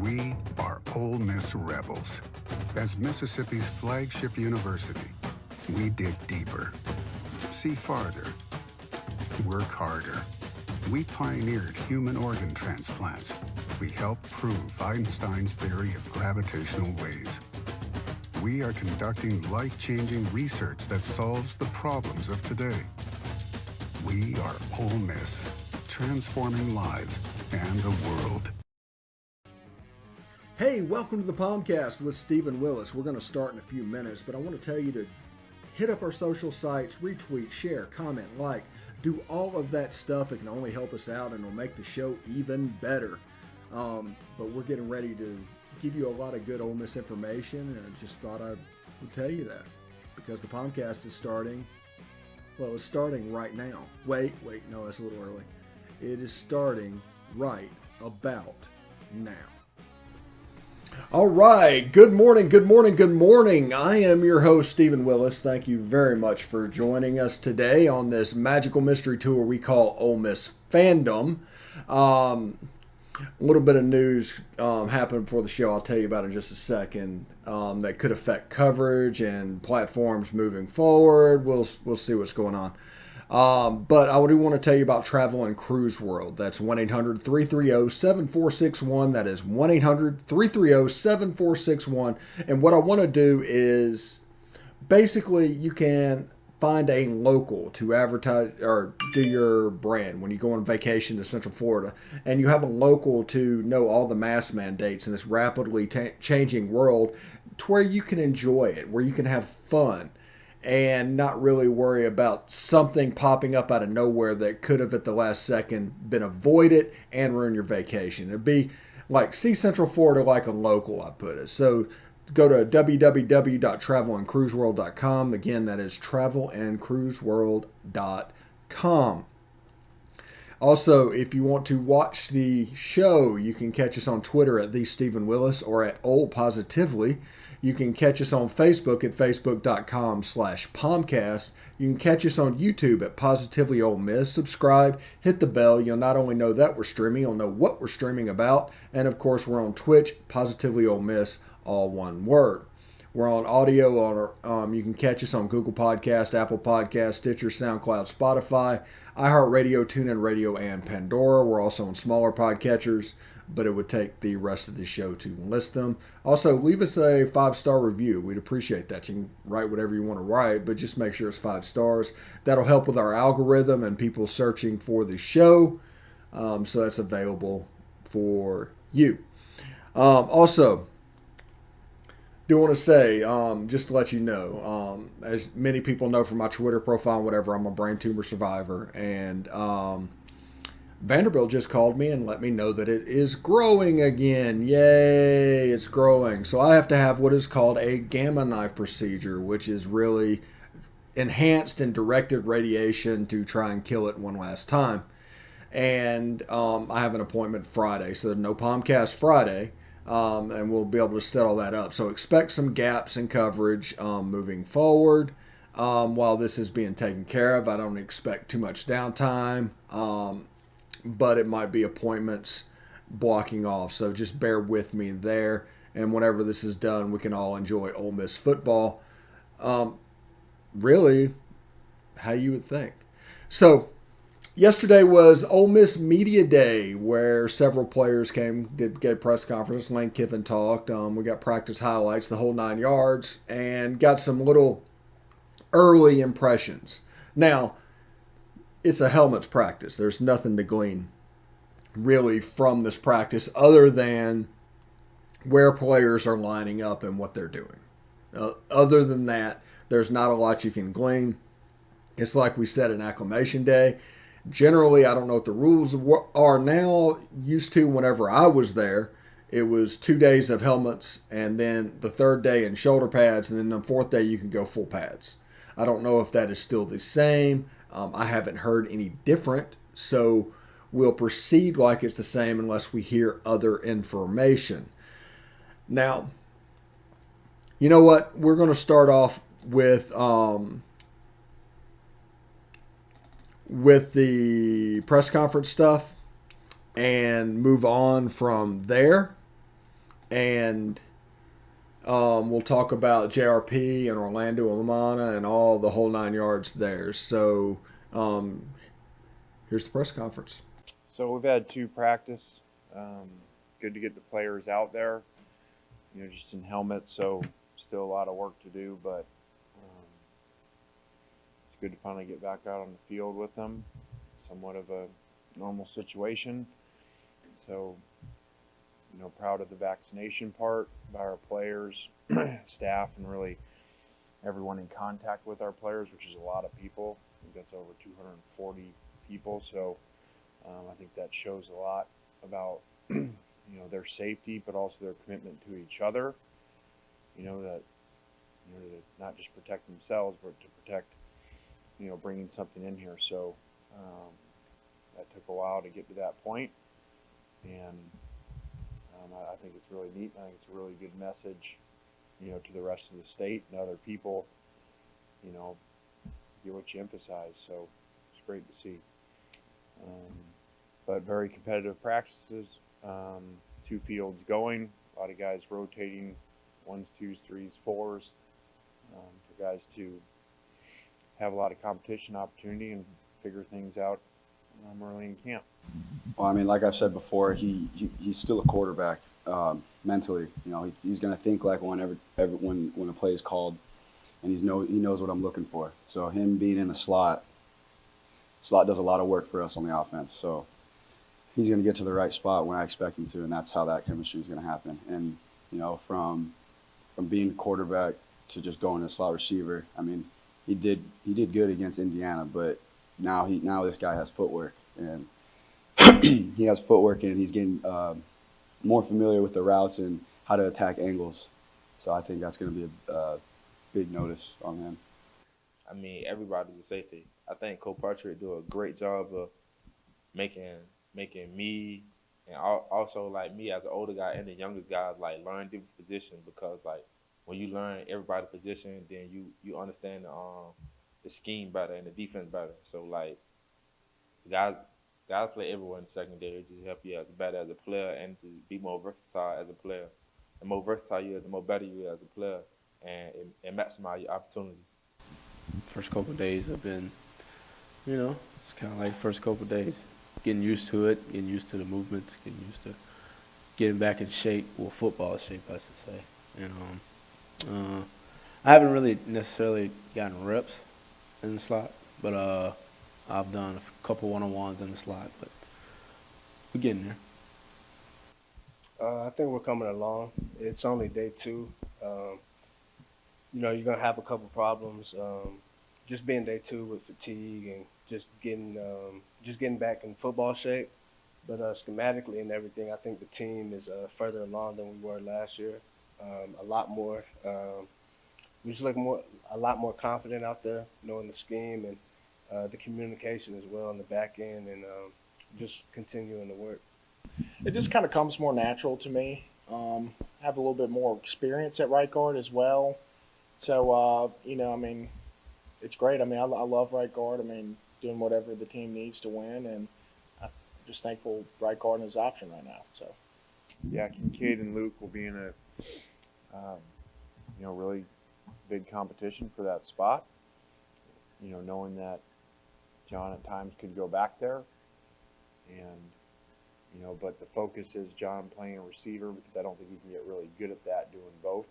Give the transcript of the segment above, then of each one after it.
We are Ole Miss Rebels. As Mississippi's flagship university, we dig deeper, see farther, work harder. We pioneered human organ transplants. We helped prove Einstein's theory of gravitational waves. We are conducting life-changing research that solves the problems of today. We are Ole Miss, transforming lives and the world. Hey, welcome to the POMcast with Stephen Willis. We're going to start in a few minutes, but I want to tell you to hit up our social sites, retweet, share, comment, like, do all of that stuff. It can only help us out and it'll make the show even better. But we're getting ready to give you a lot of good Ole Miss information, and I just thought I would tell you that because the POMcast is starting. Well, it's starting right now. Wait, no, that's a little early. It is starting right about now. All right. Good morning. I am your host, Stephen Willis. Thank you very much for joining us today on this magical mystery tour we call Ole Miss Fandom. A little bit of news happened before the show. I'll tell you about in just a second that could affect coverage and platforms moving forward. We'll see what's going on. But I do want to tell you about Travel and Cruise World. That's 1-800-330-7461. That is 1-800-330-7461. And what I want to do is basically you can find a local to advertise or do your brand when you go on vacation to Central Florida, and you have a local to know all the mask mandates in this rapidly changing world to where you can enjoy it, where you can have fun and not really worry about something popping up out of nowhere that could have at the last second been avoided and ruin your vacation. It'd be like see Central Florida like a local, I put it. So go to www.travelandcruiseworld.com. Again, that is travelandcruiseworld.com. Also, if you want to watch the show, you can catch us on Twitter at @TheStephenWillis or at Ole Positively. You can catch us on Facebook at facebook.com/POMcast. You can catch us on YouTube at Positively Ole Miss. Subscribe, hit the bell. You'll not only know that we're streaming, you'll know what we're streaming about. And of course, we're on Twitch, Positively Ole Miss, all one word. We're on audio. You can catch us on Google Podcast, Apple Podcast, Stitcher, SoundCloud, Spotify, iHeartRadio, TuneIn Radio, and Pandora. We're also on smaller podcatchers, but it would take the rest of the show to list them. Also, leave us a 5-star review. We'd appreciate that. You can write whatever you want to write, but just make sure it's 5 stars. That'll help with our algorithm and people searching for the show. So that's available for you. Also, do want to say, just to let you know, as many people know from my Twitter profile and whatever, I'm a brain tumor survivor. And Vanderbilt just called me and let me know that it is growing again. Yay, it's growing. So I have to have what is called a gamma knife procedure, which is really enhanced and directed radiation to try and kill it one last time. And I have an appointment Friday, so no POMcast Friday. And we'll be able to set all that up. So expect some gaps in coverage moving forward while this is being taken care of. I don't expect too much downtime, but it might be appointments blocking off. So just bear with me there. And whenever this is done, we can all enjoy Ole Miss football. Really, how you would think. So yesterday was Ole Miss Media Day, where several players came, gave a press conference. Lane Kiffin talked. We got practice highlights, the whole 9 yards, and got some little early impressions. Now, it's a helmets practice. There's nothing to glean really from this practice other than where players are lining up and what they're doing. Other than that, there's not a lot you can glean. It's like we said in Acclimation Day. Generally, I don't know what the rules are now. Used to, whenever I was there, it was 2 days of helmets, and then the third day in shoulder pads, and then the fourth day you can go full pads. I don't know if that is still the same. I haven't heard any different, so we'll proceed like it's the same unless we hear other information. Now, you know what? We're going to start off with the press conference stuff and move on from there. and we'll talk about JRP and Orlando and Lamana and all the whole 9 yards there. So here's the press conference. So we've had 2 practice. Good to get the players out there, just in helmets. So still a lot of work to do, but it's good to finally get back out on the field with them. Somewhat of a normal situation. So, proud of the vaccination part by our players, staff, and really everyone in contact with our players, which is a lot of people. I think that's over 240 people. So I think that shows a lot about their safety, but also their commitment to each other. That to not just protect themselves, but to protect bringing something in here. So that took a while to get to that point, and I think it's really neat. I think it's a really good message, to the rest of the state and other people. Get what you emphasize. So it's great to see. But very competitive practices. 2 fields going. A lot of guys rotating 1s, 2s, 3s, 4s. For guys to have a lot of competition opportunity and figure things out early in camp. Well, I mean, like I've said before, he's still a quarterback mentally. He's going to think like when a play is called, and he knows what I'm looking for. So him being in the slot does a lot of work for us on the offense. So he's going to get to the right spot when I expect him to, and that's how that chemistry is going to happen. And from being a quarterback to just going to slot receiver, I mean, he did good against Indiana, but now this guy has footwork, and he has footwork, and he's getting more familiar with the routes and how to attack angles. So I think that's going to be a big notice on him. I mean, everybody's a safety. I think Coach Patrick do a great job of making me and also like me as an older guy and the younger guys like learn different positions, because like when you learn everybody's position, then you understand the scheme better and the defense better. So like guys play everywhere in the secondary. It just help you as better as a player and to be more versatile as a player. The more versatile you are, the more better you are as a player, and maximize your opportunities. First couple of days have been, it's kind of like first couple of days. Getting used to it, getting used to the movements, getting used to getting back in shape, well, football shape, I should say. And I haven't really necessarily gotten reps in the slot, but I've done a couple one-on-ones in the slot, but we're getting there. I think we're coming along. It's only day 2. You're going to have a couple problems. Just being day 2 with fatigue and just getting back in football shape. But schematically and everything, I think the team is further along than we were last year. A lot more. We just look a lot more confident out there, knowing the scheme and the communication as well on the back end, and just continuing to work. It just kind of comes more natural to me. I have a little bit more experience at right guard as well. So, I mean, it's great. I mean, I love right guard. I mean, doing whatever the team needs to win, and I'm just thankful right guard is an option right now. So, Yeah, Kincaid and Luke will be in a really big competition for that spot. Knowing that John at times could go back there, and but the focus is John playing a receiver, because I don't think he can get really good at that doing both,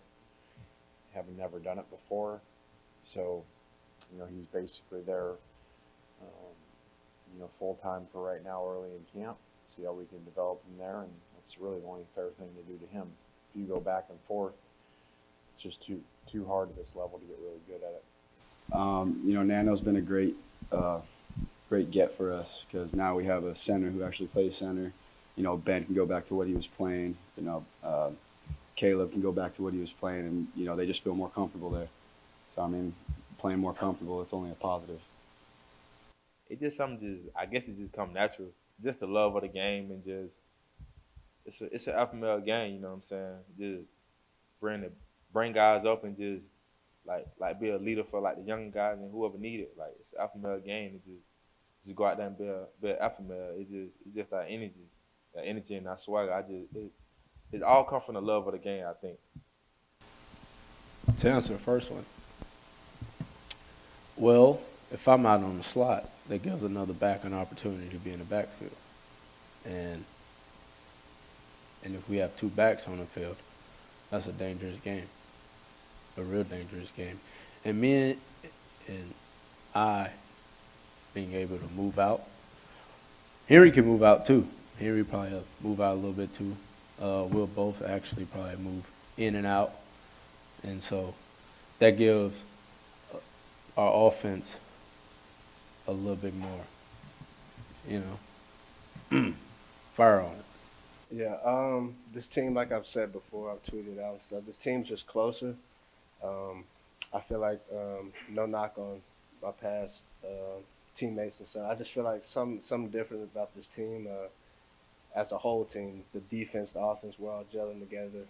having never done it before. So, he's basically there, full time for right now, early in camp. See how we can develop him there, and that's really the only fair thing to do to him. If you go back and forth, it's just too hard at this level to get really good at it. Nano's been a great get for us, because now we have a center who actually plays center. Ben can go back to what he was playing. Caleb can go back to what he was playing, and they just feel more comfortable there. So I mean, playing more comfortable, it's only a positive. It just I guess it just come natural. Just the love of the game, and just it's an alpha male game. You know what I'm saying? Just bring guys up and just like be a leader for like the young guys and whoever need it. Like it's an alpha male game, and just go out there and be an alpha male. It's just that energy and that swagger. it all comes from the love of the game, I think. To answer the first one, well, if I'm out on the slot, that gives another back an opportunity to be in the backfield. And if we have two backs on the field, that's a dangerous game, a real dangerous game. And me and I being able to move out. Henry can move out too. Henry probably move out a little bit too. We'll both actually probably move in and out. And so that gives our offense a little bit more, fire on it. Yeah, this team, like I've said before, I've tweeted out and stuff, this team's just closer. I feel like, no knock on my past teammates and stuff. I just feel like something different about this team as a whole team. The defense, the offense, we're all gelling together.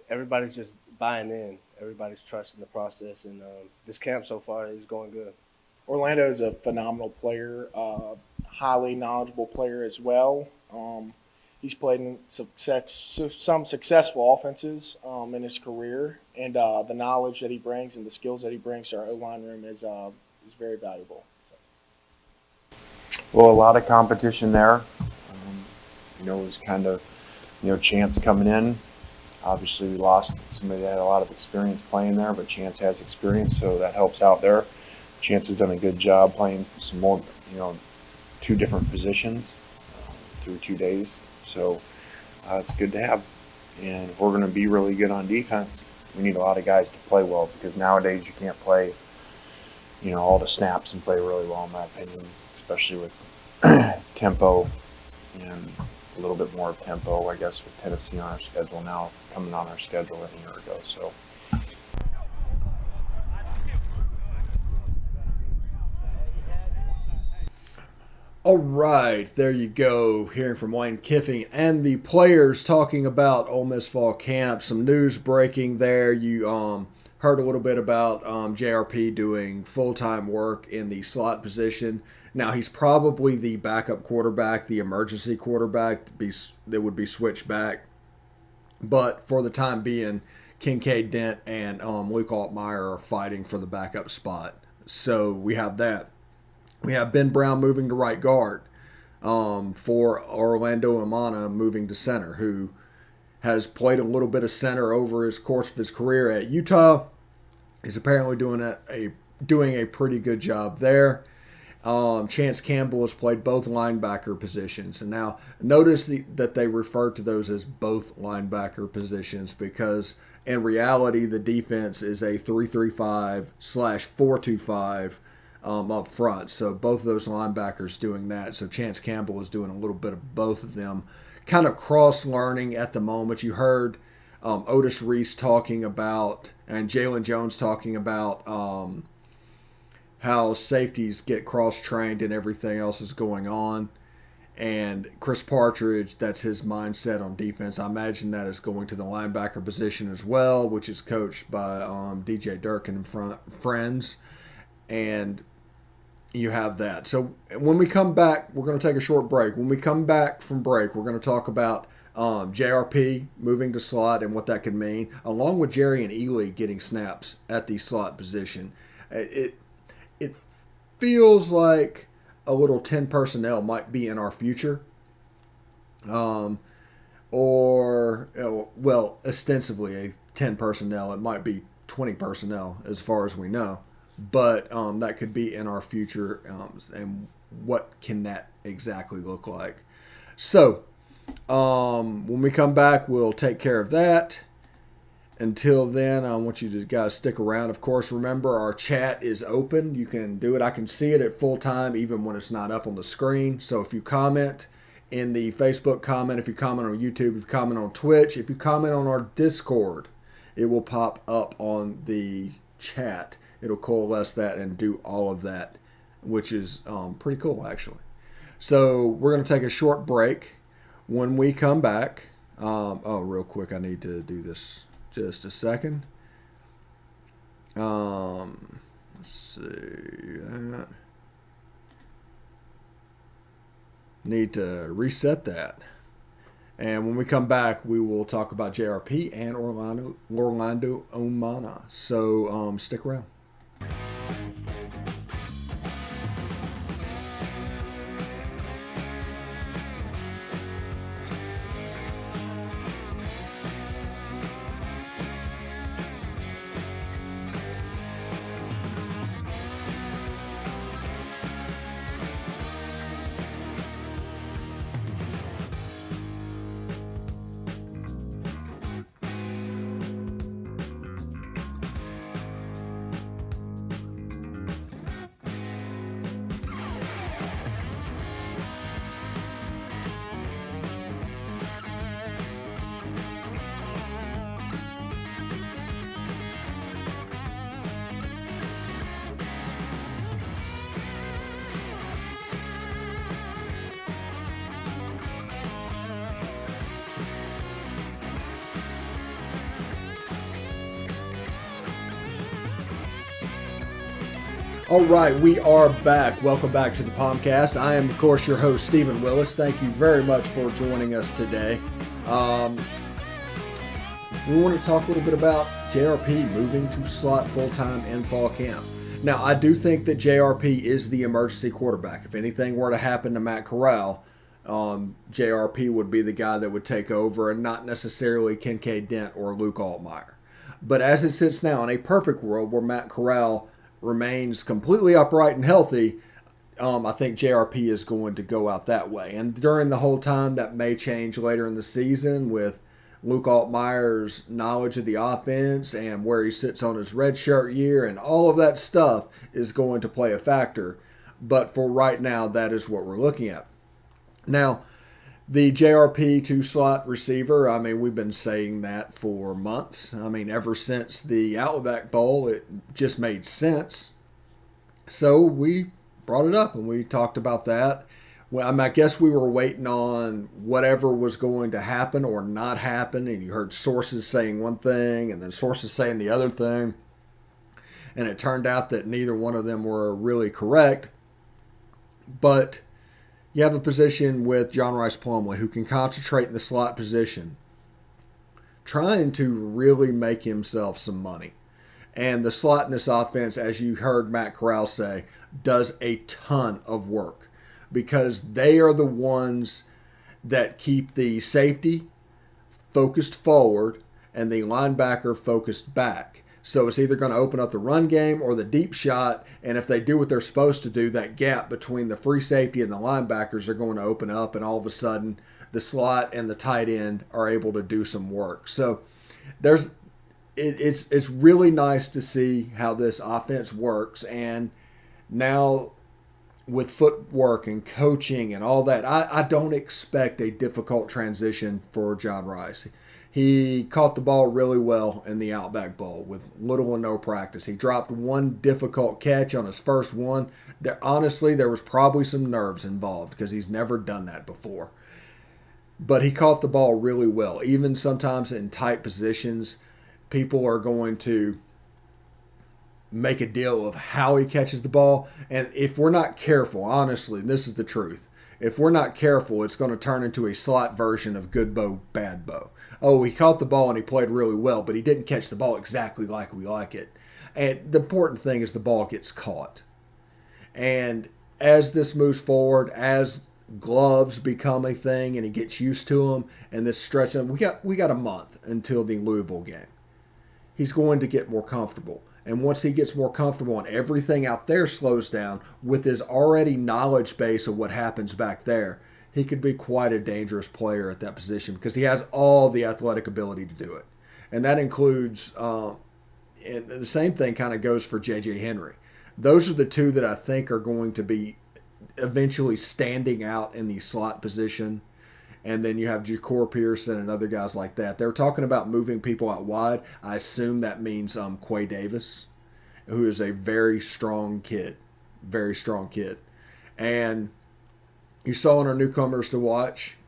Everybody's just buying in. Everybody's trusting the process, and this camp so far is going good. Orlando is a phenomenal player, highly knowledgeable player as well. He's played in some successful offenses in his career, and the knowledge that he brings and the skills that he brings to our O-line room is very valuable. Well, a lot of competition there. It was kind of, Chance coming in. Obviously, we lost somebody that had a lot of experience playing there, but Chance has experience, so that helps out there. Chance has done a good job playing some more, 2 different positions through 2 days. So it's good to have. And if we're going to be really good on defense, we need a lot of guys to play well, because nowadays you can't play, all the snaps and play really well, in my opinion, especially with tempo and a little bit more of tempo, I guess, with Tennessee on our schedule now, coming on our schedule a year ago. So. All right, there you go. Hearing from Lane Kiffin and the players talking about Ole Miss fall camp. Some news breaking there. You heard a little bit about JRP doing full-time work in the slot position. Now, he's probably the backup quarterback, the emergency quarterback that would be switched back. But for the time being, Kincaid Dent and Luke Altmaier are fighting for the backup spot. So we have that. We have Ben Brown moving to right guard for Orlando Amana moving to center, who has played a little bit of center over his course of his career at Utah. He's apparently doing a pretty good job there. Chance Campbell has played both linebacker positions. And now notice that they refer to those as both linebacker positions, because in reality the defense is a 3-3-5/4-2-5 up front. So both of those linebackers doing that. So Chance Campbell is doing a little bit of both of them. Kind of cross-learning at the moment. You heard Otis Reese talking about, and Jalen Jones talking about how safeties get cross-trained and everything else is going on. And Chris Partridge, that's his mindset on defense. I imagine that is going to the linebacker position as well, which is coached by DJ Durkin and friends. And you have that. So when we come back, we're going to take a short break. When we come back from break, we're going to talk about JRP moving to slot and what that could mean, along with Jerry and Ely getting snaps at the slot position. It feels like a little 10 personnel might be in our future. Ostensibly a 10 personnel. It might be 20 personnel as far as we know. But that could be in our future. And what can that exactly look like? So when we come back, we'll take care of that. Until then, I want you to guys stick around. Of course, remember our chat is open. You can do it. I can see it at full time even when it's not up on the screen. So if you comment in the Facebook comment, if you comment on YouTube, if you comment on Twitch, if you comment on our Discord, it will pop up on the chat. It'll coalesce that and do all of that, which is pretty cool, actually. So we're going to take a short break. When we come back, real quick, I need to do this. Just a second. Let's see that. Need to reset that. And when we come back, we will talk about JRP and Orlando Umana. So stick around. All right, we are back. Welcome back to the POMcast. I am, of course, your host, Stephen Willis. Thank you very much for joining us today. We want to talk a little bit about JRP moving to slot full-time in fall camp. Now, I do think that JRP is the emergency quarterback. If anything were to happen to Matt Corral, JRP would be the guy that would take over and not necessarily Kincaid Dent or Luke Altmaier. But as it sits now, in a perfect world where Matt Corral remains completely upright and healthy, I think JRP is going to go out that way. And during the whole time, that may change later in the season with Luke Altmaier's knowledge of the offense and where he sits on his redshirt year, and all of that stuff is going to play a factor. But for right now, that is what we're looking at. Now, the JRP two-slot receiver, I mean, we've been saying that for months. I mean, ever since the Outback Bowl, it just made sense. So we brought it up and we talked about that. Well, I guess we were waiting on whatever was going to happen or not happen, and you heard sources saying one thing and then sources saying the other thing. And it turned out that neither one of them were really correct. But you have a position with John Rice Plumlee who can concentrate in the slot position, trying to really make himself some money. And the slot in this offense, as you heard Matt Corral say, does a ton of work because they are the ones that keep the safety focused forward and the linebacker focused back. So it's either going to open up the run game or the deep shot, and if they do what they're supposed to do, that gap between the free safety and the linebackers are going to open up, and all of a sudden the slot and the tight end are able to do some work. So it's really nice to see how this offense works, and now with footwork and coaching and all that, I don't expect a difficult transition for John Rice. He caught the ball really well in the Outback Bowl with little or no practice. He dropped one difficult catch on his first one. Honestly, there was probably some nerves involved because he's never done that before. But he caught the ball really well. Even sometimes in tight positions, people are going to make a deal of how he catches the ball. And if we're not careful, honestly, this is the truth. If we're not careful, it's going to turn into a slot version of good Bo, bad Bo. Oh, he caught the ball and he played really well, but he didn't catch the ball exactly like we like it. And the important thing is the ball gets caught. And as this moves forward, as gloves become a thing and he gets used to them, and this stretch, and we got a month until the Louisville game. He's going to get more comfortable. And once he gets more comfortable and everything out there slows down with his already knowledge base of what happens back there, he could be quite a dangerous player at that position because he has all the athletic ability to do it. And that includes, and the same thing kind of goes for J.J. Henry. Those are the two that I think are going to be eventually standing out in the slot position. And then you have Ja'Cour Pearson and other guys like that. They're talking about moving people out wide. I assume that means Quay Davis, who is a very strong kid. Very strong kid. And you saw in our newcomers to watch,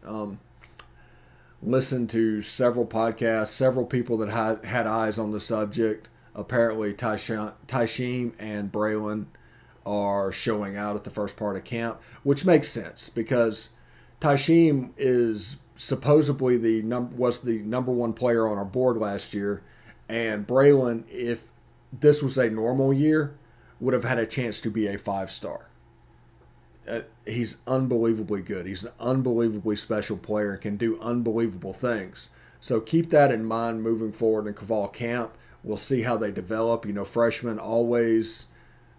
listen to several podcasts, several people that had eyes on the subject. Apparently Tysheem and Braylon are showing out at the first part of camp, which makes sense because Tysheem is supposedly was the number one player on our board last year, and Braylon, if this was a normal year, would have had a chance to be a 5-star. He's unbelievably good. He's an unbelievably special player and can do unbelievable things. So keep that in mind moving forward in Caval camp. We'll see how they develop. Freshmen always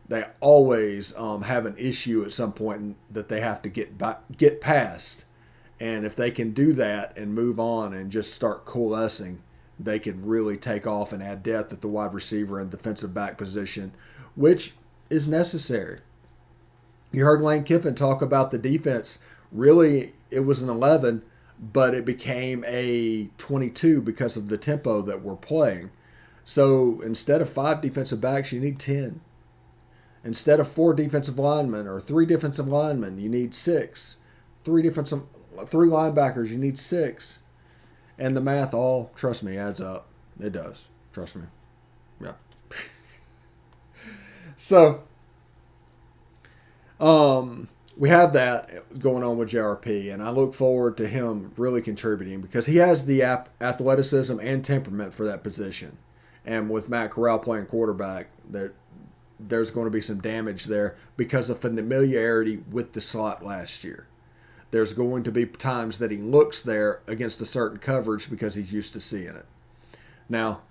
have an issue at some point that they have to get past. And if they can do that and move on and just start coalescing, they could really take off and add depth at the wide receiver and defensive back position, which is necessary. You heard Lane Kiffin talk about the defense. Really, it was an 11, but it became a 22 because of the tempo that we're playing. So instead of 5 defensive backs, you need 10. Instead of 4 defensive linemen or 3 defensive linemen, you need 6. 3 linebackers, you need 6. And the math trust me, adds up. It does. Trust me. Yeah. So, we have that going on with JRP, and I look forward to him really contributing because he has the athleticism and temperament for that position. And with Matt Corral playing quarterback, there's going to be some damage there because of familiarity with the slot last year. There's going to be times that he looks there against a certain coverage because he's used to seeing it. Now,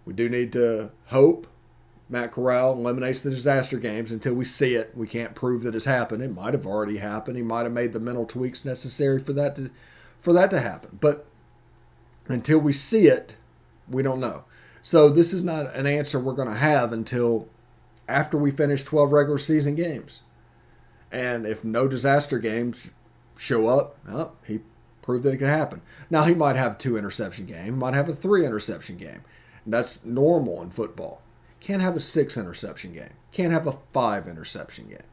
we do need to hope Matt Corral eliminates the disaster games until we see it. We can't prove that it's happened. It might have already happened. He might have made the mental tweaks necessary for that to happen. But until we see it, we don't know. So this is not an answer we're going to have until after we finish 12 regular season games. And if no disaster games show up, well, he proved that it can happen. Now, he might have a 2-interception game. He might have a 3-interception game. And that's normal in football. Can't have a 6-interception game. Can't have a 5-interception game.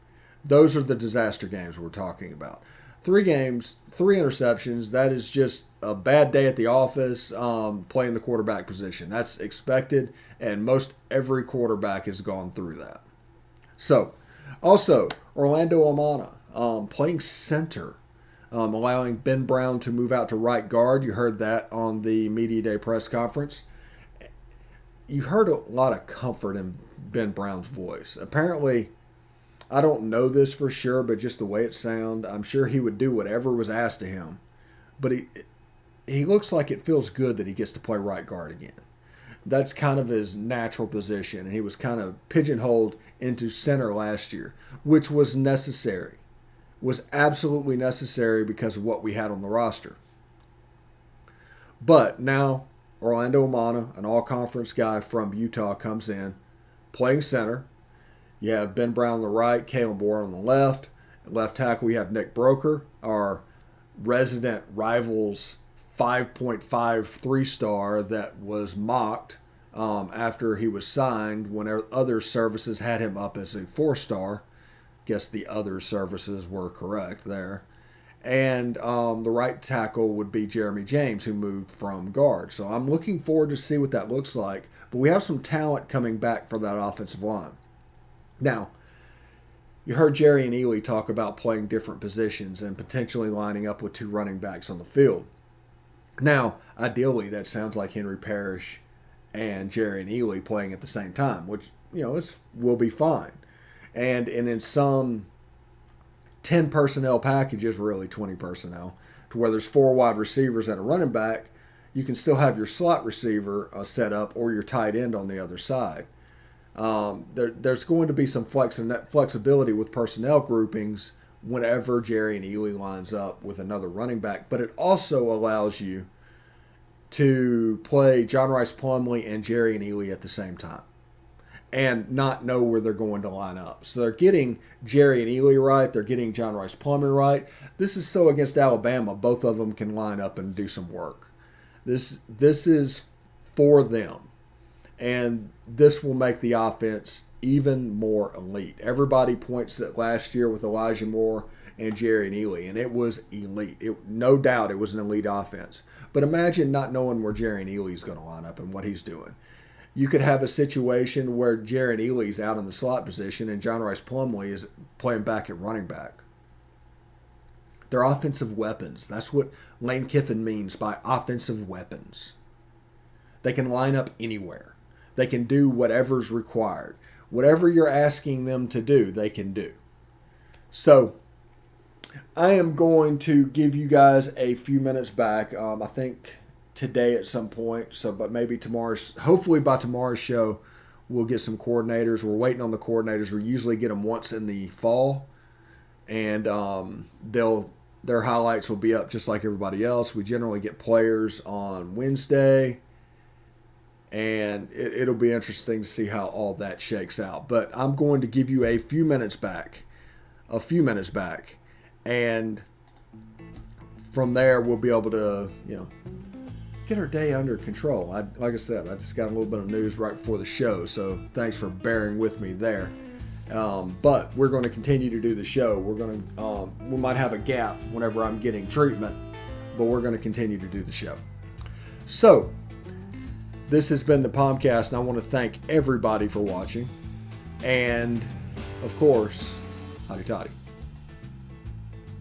Those are the disaster games we're talking about. 3 games, 3 interceptions, that is just a bad day at the office playing the quarterback position. That's expected, and most every quarterback has gone through that. So, also, Orlando Amana playing center, allowing Ben Brown to move out to right guard. You heard that on the Media Day press conference. You heard a lot of comfort in Ben Brown's voice. Apparently, I don't know this for sure, but just the way it sounded, I'm sure he would do whatever was asked of him. But he looks like it feels good that he gets to play right guard again. That's kind of his natural position, and he was kind of pigeonholed into center last year, which was necessary. Was absolutely necessary because of what we had on the roster. But now Orlando Amana, an all-conference guy from Utah, comes in, playing center. You have Ben Brown on the right, Kalen Moore on the left. At left tackle, we have Nick Broker, our resident Rivals 5.5 3-star that was mocked after he was signed when other services had him up as a 4-star. Guess the other services were correct there. And the right tackle would be Jeremy James, who moved from guard. So I'm looking forward to see what that looks like. But we have some talent coming back for that offensive line. Now, you heard Jerry and Ely talk about playing different positions and potentially lining up with 2 running backs on the field. Now, ideally, that sounds like Henry Parrish and Jerry and Ely playing at the same time, which, will be fine. And in some 10 personnel packages, really 20 personnel, to where there's 4 wide receivers and a running back, you can still have your slot receiver set up or your tight end on the other side. There's going to be some flexibility with personnel groupings whenever Jerry and Ely lines up with another running back, but it also allows you to play John Rice Plumlee and Jerry and Ely at the same time and not know where they're going to line up. So they're getting Jerry and Ely right. They're getting John Rice Plumlee right. This is so against Alabama, both of them can line up and do some work. This is for them. And this will make the offense even more elite. Everybody points at last year with Elijah Moore and Jerry and Ely, and it was elite. No doubt it was an elite offense. But imagine not knowing where Jerry and Ely is going to line up and what he's doing. You could have a situation where Jerry and Ely's out in the slot position and John Rice Plumlee is playing back at running back. They're offensive weapons. That's what Lane Kiffin means by offensive weapons. They can line up anywhere. They can do whatever's required. Whatever you're asking them to do, they can do. So, I am going to give you guys a few minutes back. I think today at some point. But maybe hopefully by tomorrow's show, we'll get some coordinators. We're waiting on the coordinators. We usually get them once in the fall, and their highlights will be up just like everybody else. We generally get players on Wednesday, and it'll be interesting to see how all that shakes out. But I'm going to give you a few minutes back, and from there we'll be able to, get our day under control. Like I said, I just got a little bit of news right before the show, so thanks for bearing with me there. But we're going to continue to do the show. We might have a gap whenever I'm getting treatment, but we're going to continue to do the show. So, this has been the POMcast, and I want to thank everybody for watching. And, of course, howdy toddy.